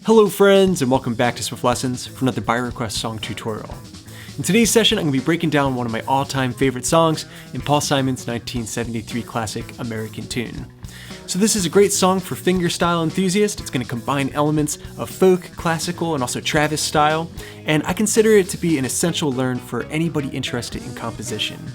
Hello friends, and welcome back to Swiftlessons for another by request song tutorial. In today's session, I'm going to be breaking down one of my all-time favorite songs in Paul Simon's 1973 classic American Tune. So this is a great song for fingerstyle enthusiasts. It's going to combine elements of folk, classical, and also Travis style, and I consider it to be an essential learn for anybody interested in composition.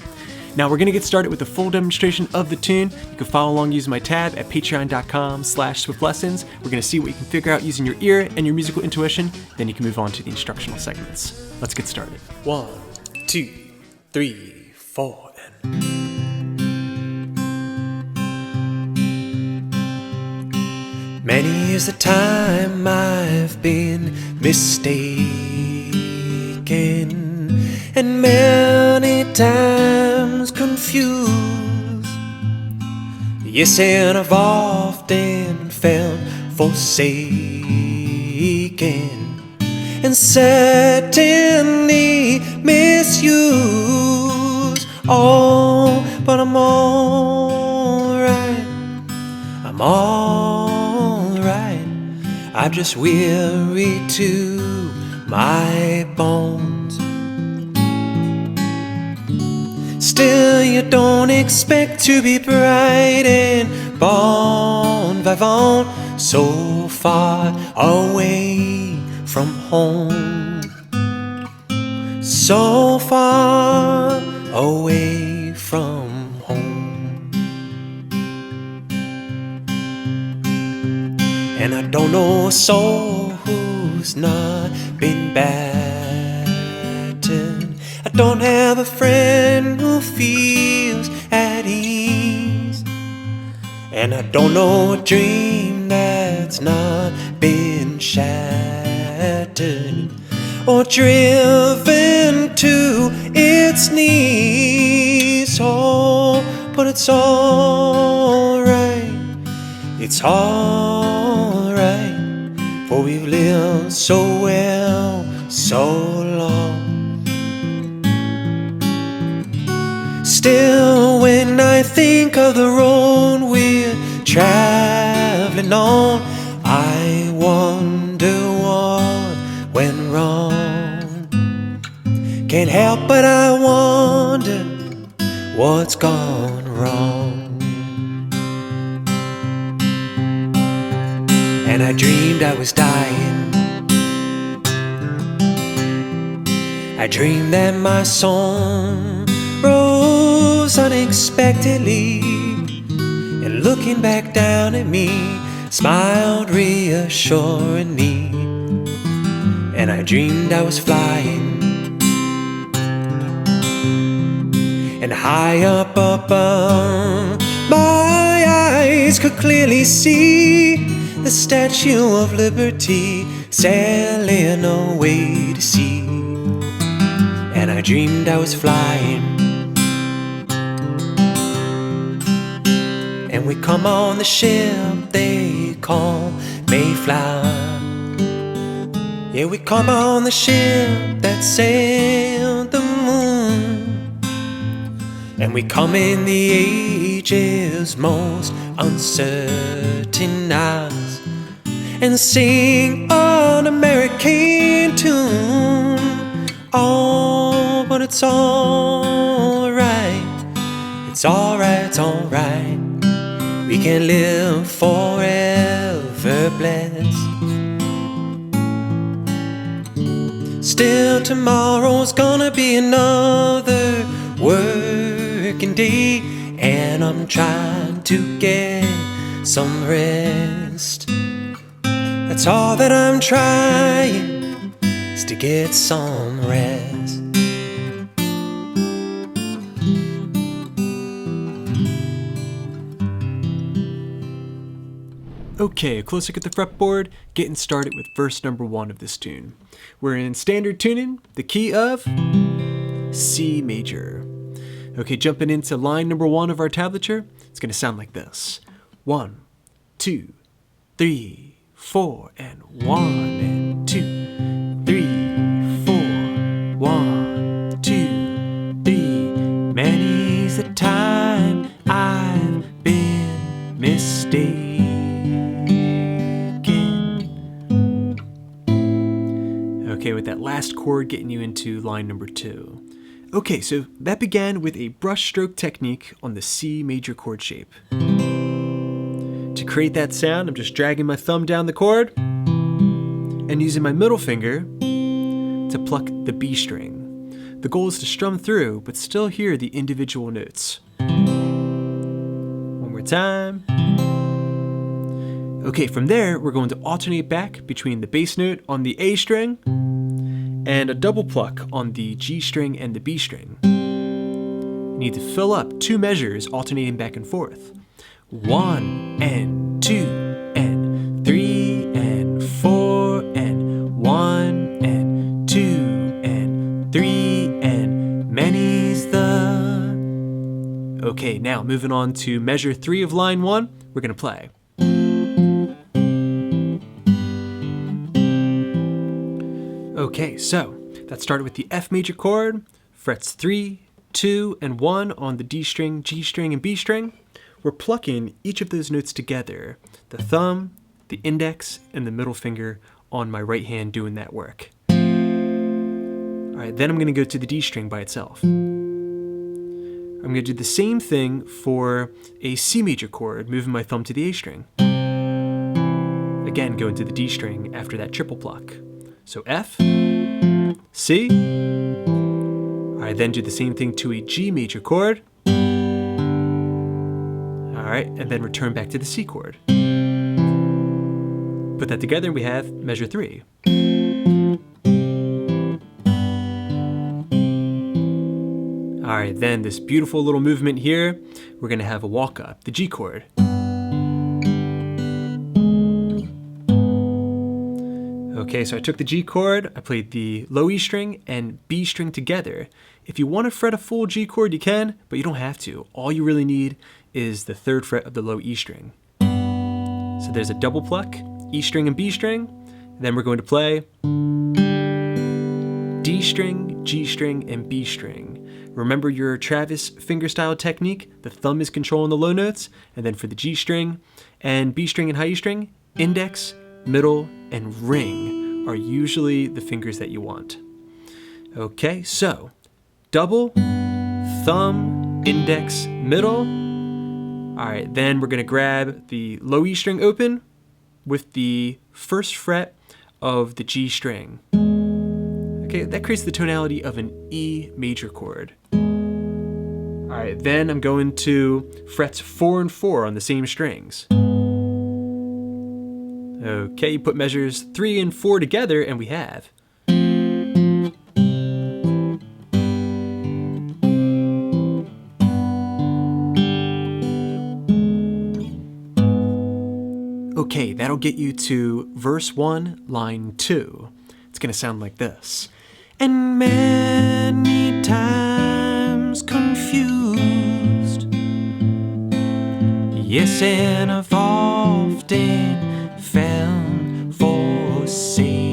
Now we're going to get started with a full demonstration of the tune. You can follow along using my tab at patreon.com/swiftlessons. We're going to see what you can figure out using your ear and your musical intuition. Then you can move on to the instructional segments. Let's get started. 1, 2, 3, 4, and... Many is the time I've been mistaken, and many times confused. Yes, and I've often felt forsaken, and certainly misused. Oh, but I'm alright. I'm alright. I'm just weary to my bones. Still, you don't expect to be bright and bon vivant, so far away from home, so far away from home. And I don't know a soul who's not been battered. I don't have a friend who feels at ease, and I don't know a dream that's not been shattered or driven to its knees. Oh, but it's alright, it's alright, for we've lived so well, so long. Still, when I think of the road we're traveling on, I wonder what went wrong. Can't help but I wonder what's gone wrong. And I dreamed I was dying. I dreamed that my song rose unexpectedly, and looking back down at me, smiled reassuringly. And I dreamed I was flying, and high up above, my eyes could clearly see the Statue of Liberty sailing away to sea. And I dreamed I was flying, and we come on the ship they call Mayflower. Yeah, we come on the ship that sailed the moon, and we come in the age's most uncertain hours, and sing an American tune. Oh, but it's alright, it's alright, it's alright. We can live forever blessed. Still, tomorrow's gonna be another working day, and I'm trying to get some rest. That's all that I'm trying, is to get some rest. Okay, a close look at the fretboard, getting started with verse number 1 of this tune. We're in standard tuning, the key of C major. Okay, jumping into line number 1 of our tablature, it's going to sound like this. 1, 2, 3, 4, and 1, and 2, 3, 4, 1, 2, 3. Many's the time I've been mistaken, Okay, with that last chord getting you into line number 2. Okay, so that began with a brush stroke technique on the C major chord shape. To create that sound, I'm just dragging my thumb down the chord and using my middle finger to pluck the B string. The goal is to strum through, but still hear the individual notes. One more time. Okay, from there, we're going to alternate back between the bass note on the A string and a double pluck on the G string and the B string. You need to fill up 2 measures alternating back and forth. 1 and 2 and 3 and 4 and 1 and 2 and 3 and many's the... Okay, now moving on to measure 3 of line 1, we're gonna play. Okay, so that started with the F major chord, frets 3, 2, and 1 on the D string, G string, and B string. We're plucking each of those notes together, the thumb, the index, and the middle finger on my right hand doing that work. Alright, then I'm going to go to the D string by itself. I'm going to do the same thing for a C major chord, moving my thumb to the A string. Again, going to the D string after that triple pluck. So F, C. Alright, then do the same thing to a G major chord. Alright, and then return back to the C chord. Put that together and we have measure 3. Alright, then this beautiful little movement here, we're going to have a walk up, the G chord. Okay, so I took the G chord, I played the low E string and B string together. If you want to fret a full G chord, you can, but you don't have to. All you really need is the 3rd fret of the low E string. So there's a double pluck, E string and B string. Then we're going to play D string, G string, and B string. Remember your Travis fingerstyle technique? The thumb is controlling the low notes, and then for the G string and B string and high E string, index, middle, and ring are usually the fingers that you want. Okay, so double, thumb, index, middle. Alright, then we're going to grab the low E string open with the 1st fret of the G string. Okay, that creates the tonality of an E major chord. Alright, then I'm going to frets 4 and 4 on the same strings. Okay, you put measures 3 and 4 together and we have. Okay, that'll get you to verse 1, line 2. It's gonna sound like this. And many times confused, yes, and I've often found forsaken.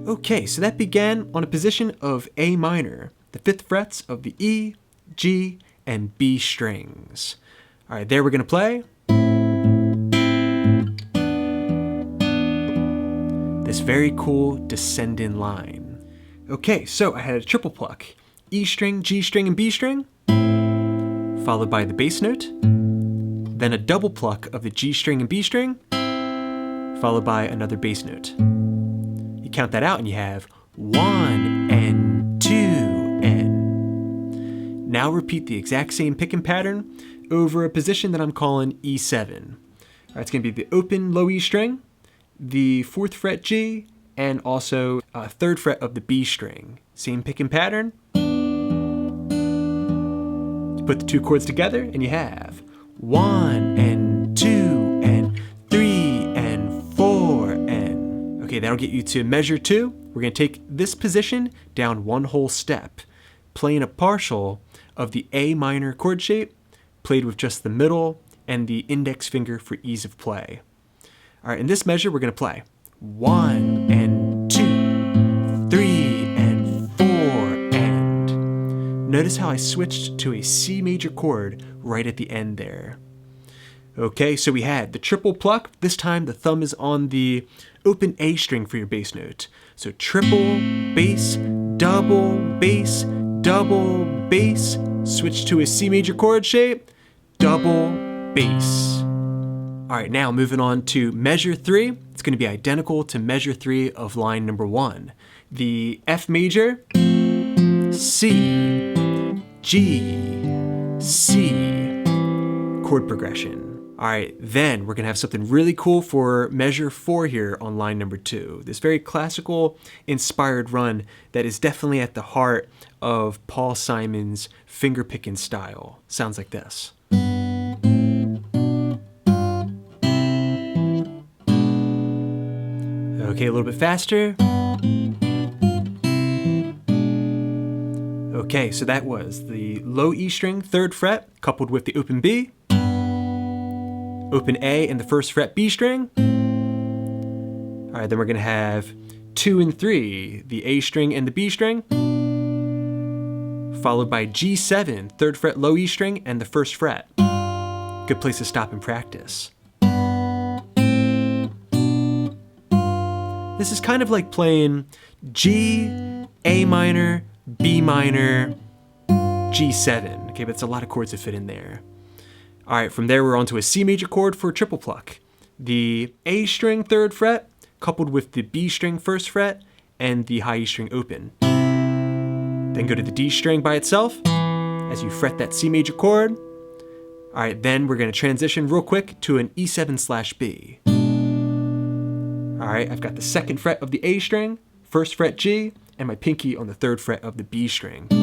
Okay, so that began on a position of A minor, the 5th frets of the E, G, and B strings. Alright, there we're gonna play this very cool descending line. Okay, so I had a triple pluck, E string, G string, and B string, followed by the bass note, then a double pluck of the G string and B string, followed by another bass note. You count that out and you have 1 and 2 and. Now repeat the exact same picking pattern over a position that I'm calling E7. Alright, it's going to be the open low E string, the 4th fret G, and also a 3rd fret of the B string. Same picking pattern. You put the 2 chords together and you have 1 and 2 and 3 and 4 and. Okay, that'll get you to measure 2. We're going to take this position down 1 whole step, playing a partial of the A minor chord shape, played with just the middle and the index finger for ease of play. Alright, in this measure, we're going to play 1 and 2, 3 and 4 and. Notice how I switched to a C major chord right at the end there. Okay, so we had the triple pluck. This time the thumb is on the open A string for your bass note. So triple, bass, double, bass, double, bass. Switch to a C major chord shape, double, bass. All right, now moving on to measure 3. It's going to be identical to measure 3 of line number 1. The F major, C, G, C, chord progression. All right, then we're gonna have something really cool for measure 4 here on line number 2. This very classical inspired run that is definitely at the heart of Paul Simon's finger picking style. Sounds like this. Okay, a little bit faster. Okay, so that was the low E string, 3rd fret, coupled with the open B, open A and the 1st fret B string. All right, then we're gonna have 2 and 3, the A string and the B string, followed by G7, 3rd fret low E string and the 1st fret. Good place to stop and practice. This is kind of like playing G, A minor, B minor, G7. Okay, but it's a lot of chords to fit in there. All right, from there we're on to a C major chord for a triple pluck. The A string 3rd fret coupled with the B string 1st fret and the high E string open. Then go to the D string by itself as you fret that C major chord. All right, then we're gonna transition real quick to an E7/B. All right, I've got the 2nd fret of the A string, 1st fret G, and my pinky on the 3rd fret of the B string. A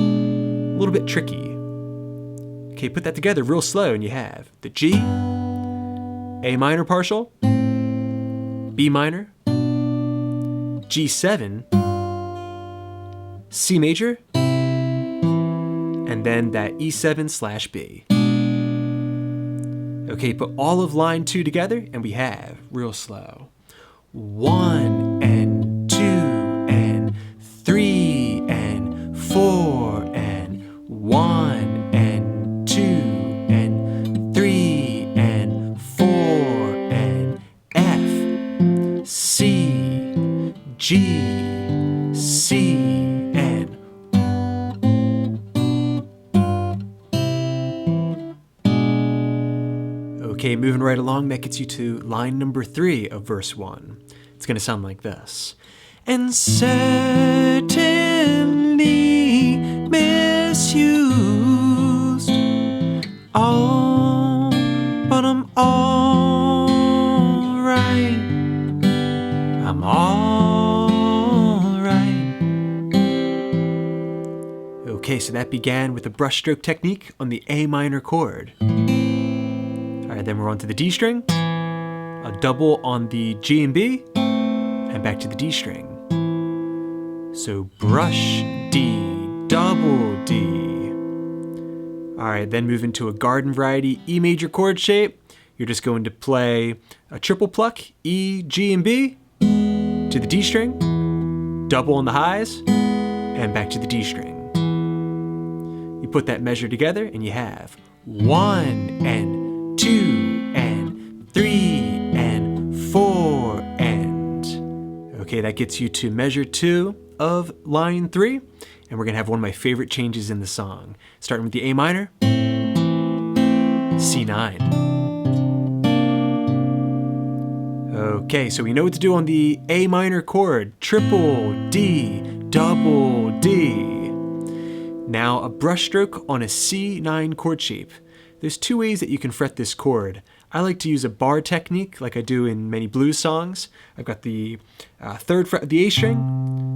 little bit tricky. Okay, put that together real slow and you have the G, A minor partial, B minor, G7, C major, and then that E7/B. Okay, put all of line 2 together and we have, real slow, 1 and 2 and 3 and 4 and 1 and 2 and 3 and 4 and F, C, G, C, and okay, moving right along, that gets you to line number 3 of verse 1. It's gonna sound like this. And certainly misused. Oh, but I'm all right. I'm all right. Okay, so that began with a brushstroke technique on the A minor chord. All right, then we're on to the D string, a double on the G and B, and back to the D string. So brush, D, double D. All right, then move into a garden variety E major chord shape. You're just going to play a triple pluck, E, G, and B, to the D string, double on the highs, and back to the D string. You put that measure together and you have 1 and 2 and 3 and 4 and... Okay, that gets you to measure 2 of line 3, and we're gonna have one of my favorite changes in the song, starting with the A minor, C9. Okay, so we know what to do on the A minor chord, triple D, double D. Now a brushstroke on a C9 chord shape. There's 2 ways that you can fret this chord. I like to use a bar technique like I do in many blues songs. I've got the 3rd fret of the A string,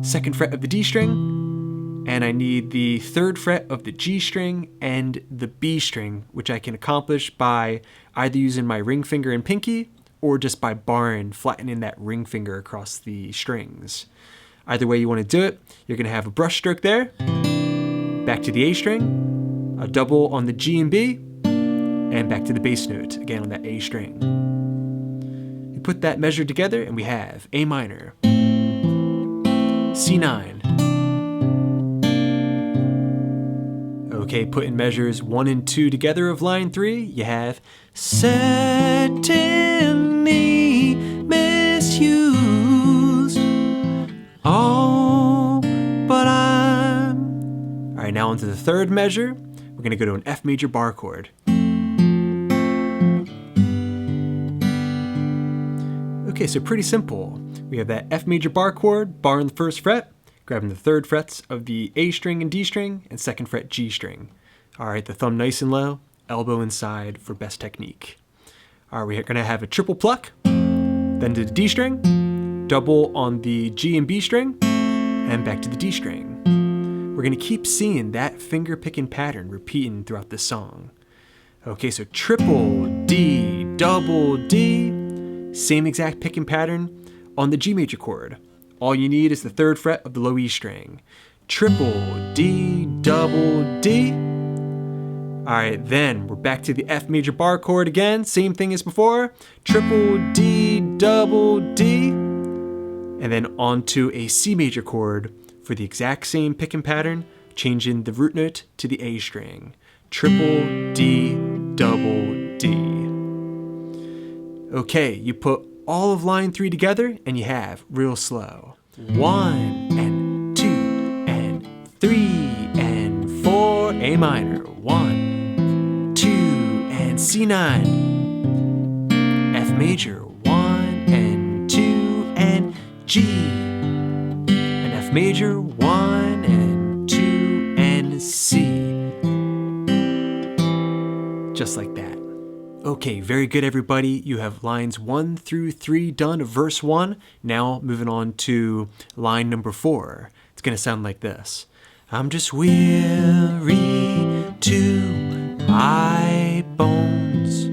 2nd fret of the D string, and I need the 3rd fret of the G string and the B string, which I can accomplish by either using my ring finger and pinky or just by barring, flattening that ring finger across the strings. Either way you want to do it, you're going to have a brush stroke there, back to the A string, a double on the G and B, and back to the bass note, again on that A string. You put that measure together and we have A minor, C9. Okay, put in measures 1 and 2 together of line 3, you have certainly misused all but I'm. Alright, now onto the third measure. We're going to go to an F major bar chord. Okay, so pretty simple. We have that F major bar chord, bar on the first fret, grabbing the third frets of the A string and D string, and second fret G string. Alright, the thumb nice and low, elbow inside for best technique. Alright, we're going to have a triple pluck, then to the D string, double on the G and B string, and back to the D string. We're going to keep seeing that finger picking pattern repeating throughout the song. Okay, so triple D, double D, same exact picking pattern on the G major chord. All you need is the third fret of the low E string. Triple D, double D. Alright, then we're back to the F major bar chord again, same thing as before. Triple D, double D. And then onto a C major chord for the exact same picking pattern, changing the root note to the A string. Triple D, double D. Okay, you put all of line 3 together and you have real slow. 1 and 2 and 3 and 4, A minor. 1, 2 and C9, F major. 1 and 2 and G, and F major. 1 and 2 and C. Just like that. Okay, very good everybody. You have lines 1 through 3 done of verse 1. Now moving on to line number 4. It's gonna sound like this. I'm just weary to my bones,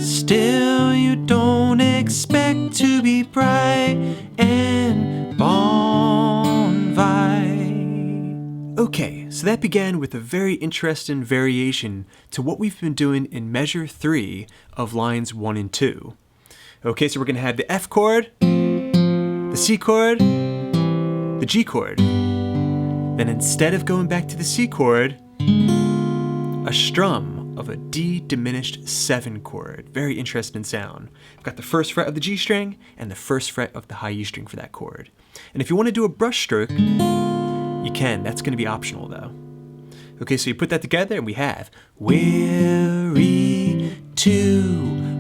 still you don't expect to be bright and bon vite. Okay, so that began with a very interesting variation to what we've been doing in measure 3 of lines 1 and 2. Okay, so we're gonna have the F chord, the C chord, the G chord. Then instead of going back to the C chord, a strum of a D diminished 7 chord. Very interesting sound. I've got the first fret of the G string and the first fret of the high E string for that chord. And if you want to do a brush stroke, you can. That's going to be optional though. Okay, so you put that together and we have weary to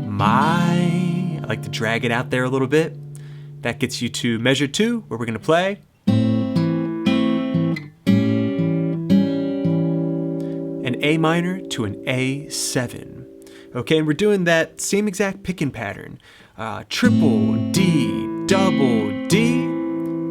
my. I like to drag it out there a little bit. That gets you to measure 2, where we're going to play. An A minor to an A7. Okay, and we're doing that same exact picking pattern. Triple D, double D.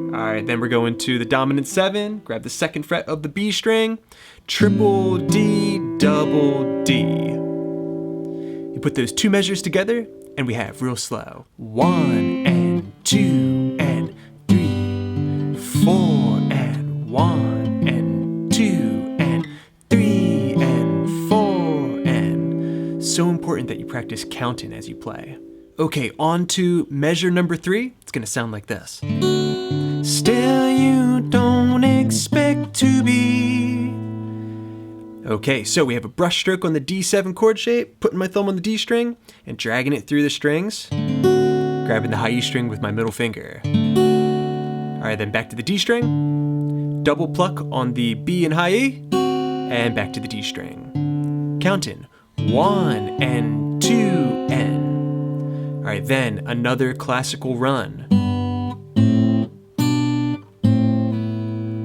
Alright, then we're going to the dominant 7, grab the second fret of the B string, triple D, double D. You put those 2 measures together, and we have real slow. 1 and 2 and 3, 4 and 1 and 2 and 3 and 4 and... So important that you practice counting as you play. Okay, on to measure number 3. It's gonna sound like this. Still you don't expect to be. Okay, so we have a brush stroke on the D7 chord shape, putting my thumb on the D string and dragging it through the strings, grabbing the high E string with my middle finger. Alright, then back to the D string, double pluck on the B and high E, and back to the D string. Counting 1 and 2 and... Alright, then another classical run.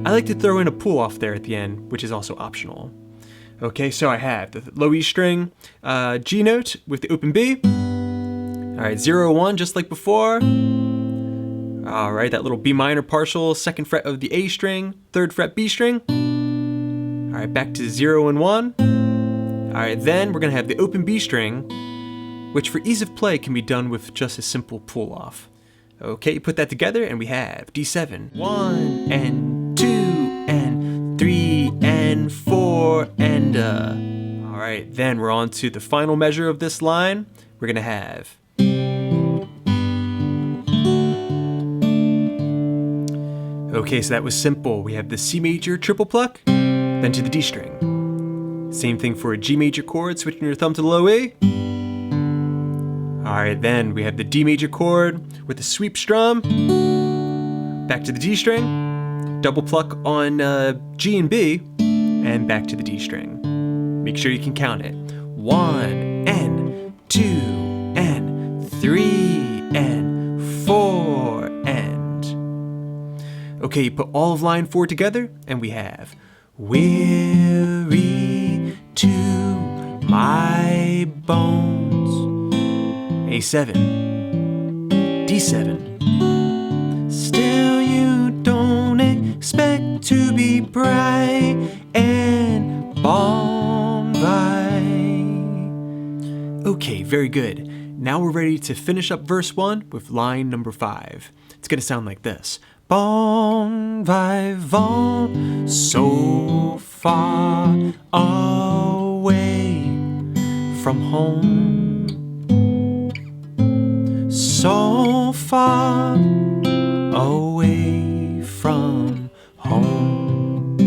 I like to throw in a pull off there at the end, which is also optional. Okay, so I have the low E string, G note with the open B. Alright, 0, 1, just like before. Alright, that little B minor partial, second fret of the A string, third fret B string. Alright, back to 0 and 1. Alright, then we're gonna have the open B string, which for ease of play can be done with just a simple pull off. Okay, put that together and we have D7. 1 and 2 and 3 and 4 and Alright, then we're on to the final measure of this line. We're gonna have Okay, so that was simple. We have the C major triple pluck, then to the D string. Same thing for a G major chord, switching your thumb to the low E. Alright, then we have the D major chord with the sweep strum, back to the D string, double pluck on G and B, and back to the D string. Make sure you can count it. 1 and 2 and 3 and 4 and. Okay, put all of line 4 together, and we have weary to my bones. A7, D7. Still you don't expect to be bright and bon vivant. Okay, very good. Now we're ready to finish up verse 1 with line number 5. It's gonna sound like this. Bon vivant, so far away from home. So far away from home.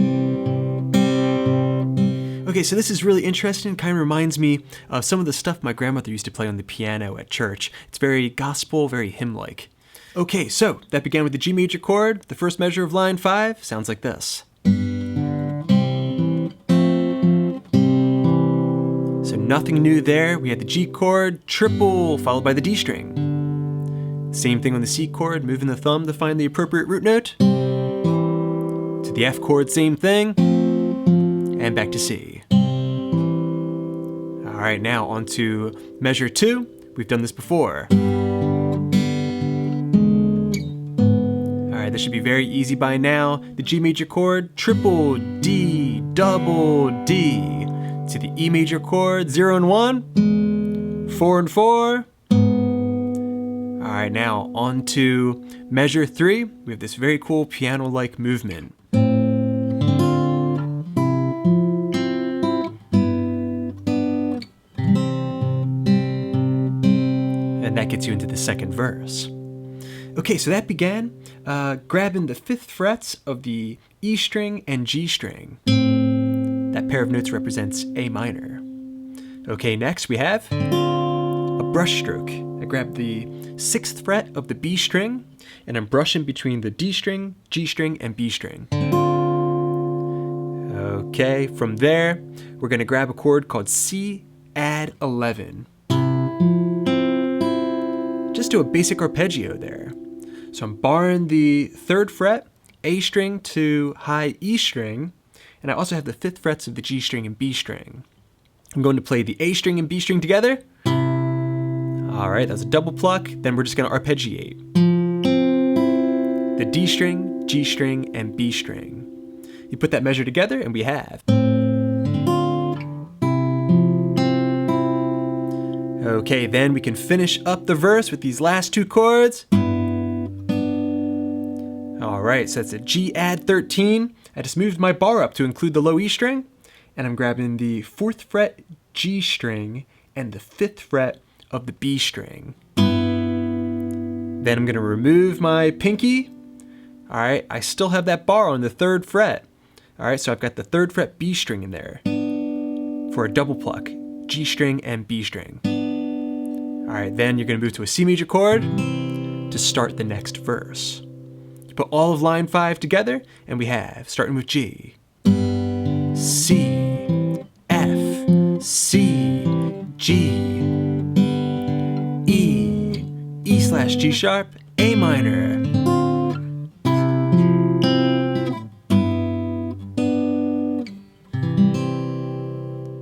Okay, so this is really interesting. Kind of reminds me of some of the stuff my grandmother used to play on the piano at church. It's very gospel, very hymn-like. Okay, so that began with the G major chord. The first measure of line 5 sounds like this. So nothing new there. We had the G chord, triple, followed by the D string. Same thing on the C chord, moving the thumb to find the appropriate root note. To the F chord, same thing. And back to C. All right, now on to measure 2. We've done this before. All right, this should be very easy by now. The G major chord, triple D, double D. To the E major chord, 0 and 1, 4 and 4. All right, now on to measure 3. We have this very cool piano-like movement. And that gets you into the second verse. Okay, so that began grabbing the 5th frets of the E string and G string. That pair of notes represents A minor. Okay, next we have a brush stroke. I grab the 6th fret of the B string, and I'm brushing between the D string, G string, and B string. Okay, from there, we're gonna grab a chord called C add 11. Just do a basic arpeggio there. So I'm barring the 3rd fret, A string to high E string, and I also have the 5th frets of the G string and B string. I'm going to play the A string and B string together. All right, that's a double pluck. Then we're just gonna arpeggiate. The D string, G string, and B string. You put that measure together and we have. Okay, then we can finish up the verse with these last 2 chords. All right, so that's a G add 13. I just moved my bar up to include the low E string, and I'm grabbing the 4th fret G string and the 5th fret of the B string. Then I'm gonna remove my pinky. All right, I still have that bar on the 3rd fret. All right, so I've got the 3rd fret B string in there for a double pluck, G string and B string. All right, then you're gonna move to a C major chord to start the next verse. You put all of line 5 together, and we have, starting with G, C, F, C, G, E slash G sharp, A minor.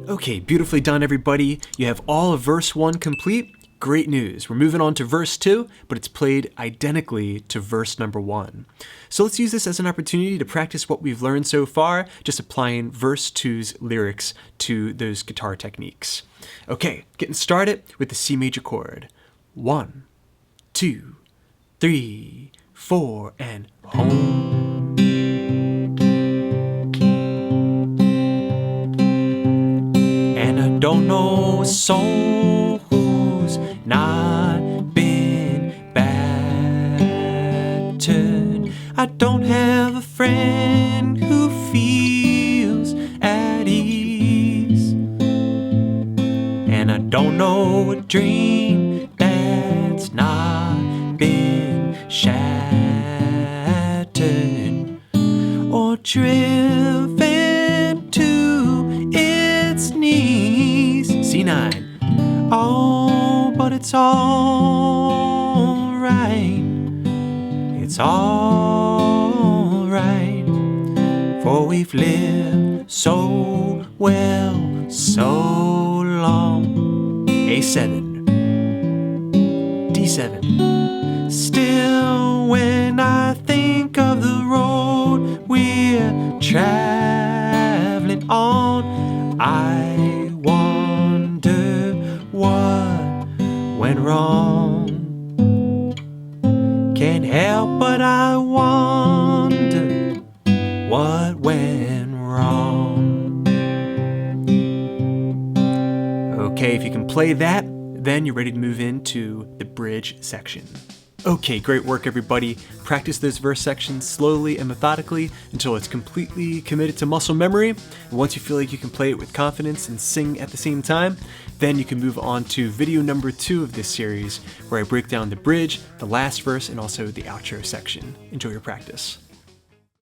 Okay, beautifully done, everybody. You have all of verse 1 complete. Great news. We're moving on to verse 2, but it's played identically to verse number 1. So let's use this as an opportunity to practice what we've learned so far, just applying verse 2's lyrics to those guitar techniques. Okay, getting started with the C major chord. 1, 2, 3, 4, and home. And I don't know a soul who's not been battered. I don't have friend who feels at ease. And I don't know a dream that's not been shattered or driven to its knees. C9. Oh, but it's all right. It's all right. For we've lived so well, so long. A7, D7. Still, when I think of the road we're traveling on, I wonder what went wrong. Can't help but I wonder what went wrong. Okay, if you can play that, then you're ready to move into the bridge section. Okay, great work everybody. Practice those verse sections slowly and methodically until it's completely committed to muscle memory. And once you feel like you can play it with confidence and sing at the same time, then you can move on to video number 2 of this series, where I break down the bridge, the last verse, and also the outro section. Enjoy your practice.